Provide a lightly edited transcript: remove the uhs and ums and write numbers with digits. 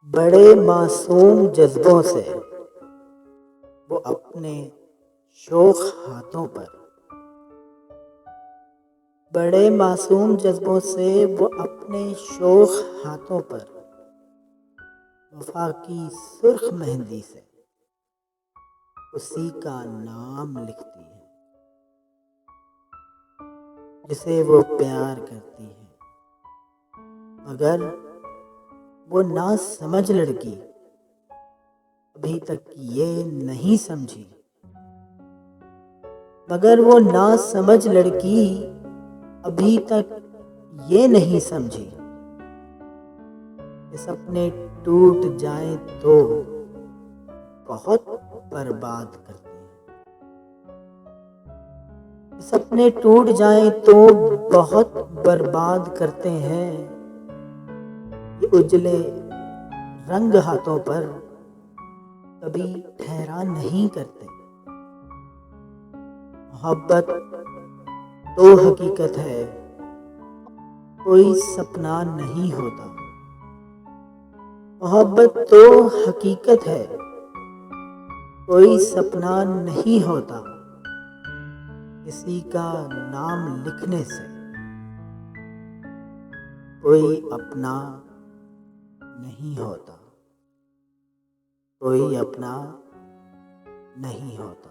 बड़े मासूम जज्बों से वो अपने शोख हाथों पर बड़े मासूम जज्बों से वो अपने शोख हाथों पर वफा की सुर्ख मेहंदी से उसी का नाम लिखती है जिसे वो प्यार करती है। मगर वो ना समझ लड़की अभी तक ये नहीं समझी मगर वो ना समझ लड़की अभी तक ये नहीं समझी कि सपने टूट जाएं तो बहुत बर्बाद करते हैं। सपने टूट जाएं तो बहुत बर्बाद करते हैं। ये उजले रंग हाथों पर कभी ठहरा नहीं करते। मोहब्बत तो हकीकत है, कोई सपना नहीं होता। मोहब्बत तो हकीकत है, कोई सपना नहीं होता। किसी का नाम लिखने से कोई अपना नहीं होता, कोई अपना नहीं होता।